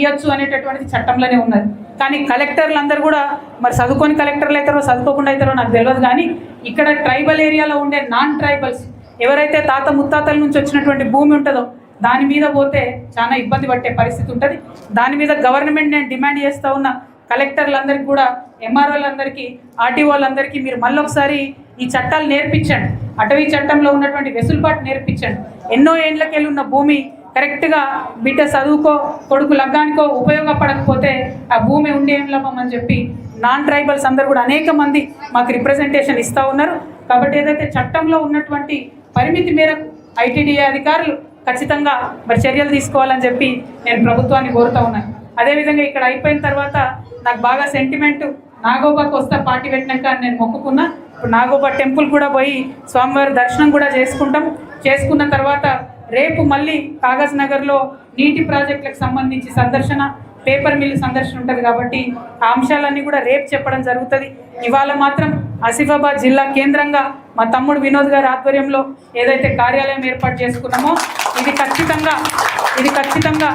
ఇవ్వచ్చు అనేటటువంటిది చట్టంలోనే ఉన్నది. కానీ కలెక్టర్లు అందరూ కూడా మరి చదువుకొని కలెక్టర్లు అవుతారో చదువుకోకుండా అవుతారో నాకు తెలియదు. కానీ ఇక్కడ ట్రైబల్ ఏరియాలో ఉండే నాన్ ట్రైబల్స్ ఎవరైతే తాత ముత్తాతల నుంచి వచ్చినటువంటి భూమి ఉంటుందో దాని మీద పోతే చాలా ఇబ్బంది పట్టే పరిస్థితి ఉంటుంది. దాని మీద గవర్నమెంట్ నేను డిమాండ్ చేస్తూ ఉన్న కలెక్టర్లందరికీ కూడా, ఎంఆర్ఓలందరికీ, ఆర్టీఓలందరికీ మీరు మళ్ళొకసారి ఈ చట్టాలు నేర్పించండి. అటవీ చట్టంలో ఉన్నటువంటి వెసులుబాటు నేర్పించండి. ఎన్నో ఏళ్ళకెళ్ళి ఉన్న భూమి కరెక్ట్గా బిడ్డ చదువుకో కొడుకు లగ్గానికో ఉపయోగపడకపోతే ఆ భూమి ఉండే ఏం లాభం అని చెప్పి నాన్ ట్రైబల్స్ అందరూ కూడా అనేక మంది మాకు రిప్రజెంటేషన్ ఇస్తూ ఉన్నారు. కాబట్టి ఏదైతే చట్టంలో ఉన్నటువంటి పరిమితి మేరకు ఐటీడీఏ అధికారులు ఖచ్చితంగా మరి చర్యలు తీసుకోవాలని చెప్పి నేను ప్రభుత్వాన్ని కోరుతూ ఉన్నాను. అదేవిధంగా ఇక్కడ అయిపోయిన తర్వాత నాకు బాగా సెంటిమెంట్, నాగోబాకు వస్తా పార్టీ పెట్టినాక నేను మొక్కుకున్నా. ఇప్పుడు నాగోబా టెంపుల్ కూడా పోయి స్వామివారి దర్శనం కూడా చేసుకున్న తర్వాత రేపు మళ్ళీ కాగజ్ నగర్లో నీటి ప్రాజెక్టులకు సంబంధించి సందర్శన, పేపర్ మిల్లు సందర్శన ఉంటుంది. కాబట్టి ఆ అంశాలన్నీ కూడా రేపు చెప్పడం జరుగుతుంది. ఇవాళ మాత్రం ఆసిఫాబాద్ జిల్లా కేంద్రంగా మా తమ్ముడు వినోద్ గారి ఆధ్వర్యంలో ఏదైతే కార్యాలయం ఏర్పాటు చేసుకున్నామో ఇది ఖచ్చితంగా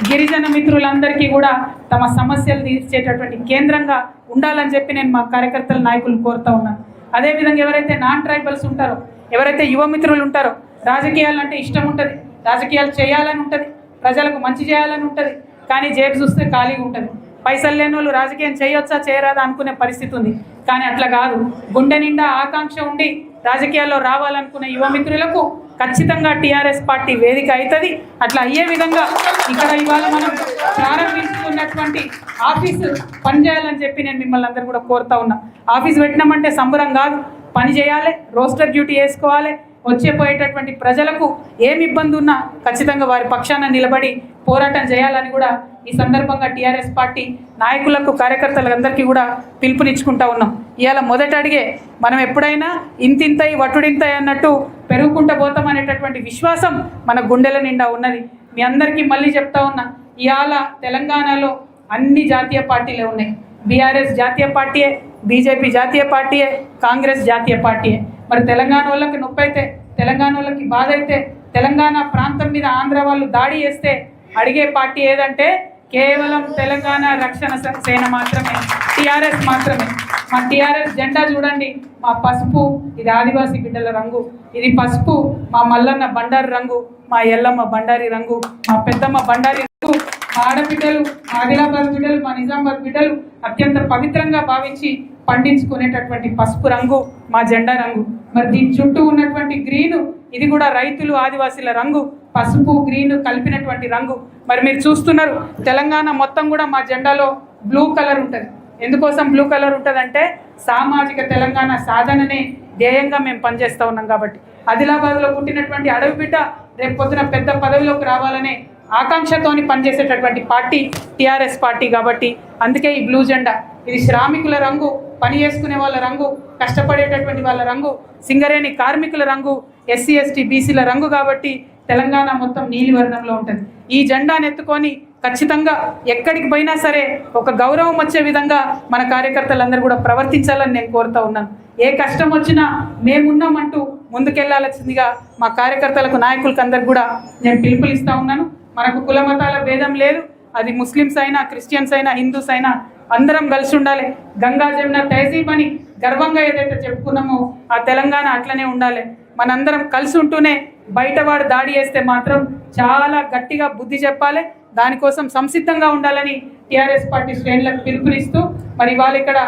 గిరిజన మిత్రులందరికీ కూడా తమ సమస్యలు తీర్చేటటువంటి కేంద్రంగా ఉండాలని చెప్పి నేను మా కార్యకర్తల నాయకులు కోరుతూ ఉన్నాను. అదేవిధంగా ఎవరైతే నాన్ ట్రైబల్స్ ఉంటారో, ఎవరైతే యువ మిత్రులు ఉంటారో, రాజకీయాలు అంటే ఇష్టం ఉంటుంది, రాజకీయాలు చేయాలని ఉంటుంది, ప్రజలకు మంచి చేయాలని ఉంటుంది. కానీ జేబు చూస్తే ఖాళీగా ఉంటుంది. పైసలు లేని వాళ్ళు రాజకీయం చేయొచ్చా చేయరాదా అనుకునే పరిస్థితి ఉంది. కానీ అట్లా కాదు, గుండె నిండా ఆకాంక్ష ఉండి రాజకీయాల్లో రావాలనుకునే యువ మిత్రులకు ఖచ్చితంగా టీఆర్ఎస్ పార్టీ వేదిక అవుతుంది. అట్లా అయ్యే విధంగా ఇక్కడ ఇవాళ మనం ప్రారంభించుకున్నటువంటి ఆఫీసు పనిచేయాలని చెప్పి నేను మిమ్మల్ని అందరూ కూడా కోరుతా ఉన్నా. ఆఫీసు పెట్టినామంటే సంబరం కాదు, పని చేయాలి, రోస్టర్ డ్యూటీ వేసుకోవాలి. వచ్చేపోయేటటువంటి ప్రజలకు ఏమి ఇబ్బంది ఉన్నా ఖచ్చితంగా వారి పక్షాన నిలబడి పోరాటం చేయాలని కూడా ఈ సందర్భంగా టీఆర్ఎస్ పార్టీ నాయకులకు, కార్యకర్తలందరికీ కూడా పిలుపునిచ్చుకుంటా ఉన్నాం. ఇవాళ మొదట అడిగే మనం ఎప్పుడైనా ఇంతింతై వటుడింతై అన్నట్టు పెరుగుకుంటూ పోతాం అనేటటువంటి విశ్వాసం మన గుండెల నిండా ఉన్నది. మీ అందరికీ మళ్ళీ చెప్తా ఉన్నా, ఇవాళ తెలంగాణలో అన్ని జాతీయ పార్టీలే ఉన్నాయి. బీఆర్ఎస్ జాతీయ పార్టీయే, బీజేపీ జాతీయ పార్టీయే, కాంగ్రెస్ జాతీయ పార్టీయే. మరి తెలంగాణ వాళ్ళకి నొప్పి అయితే, తెలంగాణ వాళ్ళకి బాధ అయితే, తెలంగాణ ప్రాంతం మీద ఆంధ్ర వాళ్ళు దాడి చేస్తే అడిగే పార్టీ ఏదంటే కేవలం తెలంగాణ రక్షణ సేన మాత్రమే, టీఆర్ఎస్ మాత్రమే. మా టీఆర్ఎస్ జెండా చూడండి, మా పసుపు ఇది ఆదివాసీ బిడ్డల రంగు, ఇది పసుపు మా మల్లన్న బండారి రంగు, మా ఎల్లమ్మ బండారి రంగు, మా పెద్దమ్మ బండారి రంగు, మా ఆడబిడ్డలు, మా ఆదిలాబాద్ బిడ్డలు, మా నిజామాబాద్ బిడ్డలు అత్యంత పవిత్రంగా భావించి పండించుకునేటటువంటి పసుపు రంగు మా జెండా రంగు. మరి దీని చుట్టూ ఉన్నటువంటి గ్రీను ఇది కూడా రైతులు, ఆదివాసీల రంగు, పసుపు గ్రీను కలిపినటువంటి రంగు. మరి మీరు చూస్తున్నారు, తెలంగాణ మొత్తం కూడా మా జెండాలో బ్లూ కలర్ ఉంటుంది. ఎందుకోసం బ్లూ కలర్ ఉంటుంది అంటే సామాజిక తెలంగాణ సాధననే ధ్యేయంగా మేము పనిచేస్తూ ఉన్నాం. కాబట్టి ఆదిలాబాద్లో పుట్టినటువంటి అడవి బిడ్డ రేపు పొద్దున పెద్ద పదవిలోకి రావాలనే ఆకాంక్షతోని పనిచేసేటటువంటి పార్టీ టీఆర్ఎస్ పార్టీ. కాబట్టి అందుకే ఈ బ్లూ జెండా ఇది శ్రామికుల రంగు, పని చేసుకునే వాళ్ళ రంగు, కష్టపడేటటువంటి వాళ్ళ రంగు, సింగరేణి కార్మికుల రంగు, ఎస్సీ ఎస్టీ బీసీల రంగు. కాబట్టి తెలంగాణ మొత్తం నీలివర్ణంలో ఉంటుంది. ఈ జెండాను ఎత్తుకొని ఖచ్చితంగా ఎక్కడికి పోయినా సరే ఒక గౌరవం వచ్చే విధంగా మన కార్యకర్తలందరూ కూడా ప్రవర్తించాలని నేను కోరుతూ ఉన్నాను. ఏ కష్టం వచ్చినా మేమున్నామంటూ ముందుకెళ్లాల్సిందిగా మా కార్యకర్తలకు, నాయకులకు అందరికి కూడా నేను పిలుపునిస్తూ ఉన్నాను. మనకు కుల మతాల భేదం లేదు. అది ముస్లిమ్స్ అయినా, క్రిస్టియన్స్ అయినా, హిందూస్ అయినా అందరం కలిసి ఉండాలి. గంగా జమున తహజీబ్ అని గర్వంగా ఏదైతే చెప్పుకున్నామో ఆ తెలంగాణ అట్లనే ఉండాలి. మనందరం కలిసి ఉంటూనే బయటవాడు దాడి చేస్తే మాత్రం చాలా గట్టిగా బుద్ధి చెప్పాలి. దానికోసం సంసిద్ధంగా ఉండాలని టీఆర్ఎస్ పార్టీ శ్రేణులకు పిలుపునిస్తూ మరి ఇవాళ ఇక్కడ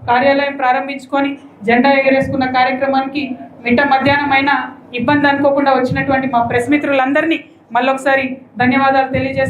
కార్యాలయం ప్రారంభించుకొని జెండా ఎగరేసుకున్న కార్యక్రమానికి మిట్ట మధ్యాహ్నం అయినా ఇబ్బంది అనుకోకుండా వచ్చినటువంటి మా ప్రెస్ మిత్రులందరినీ మళ్ళొకసారి ధన్యవాదాలు తెలియజేస్తాను.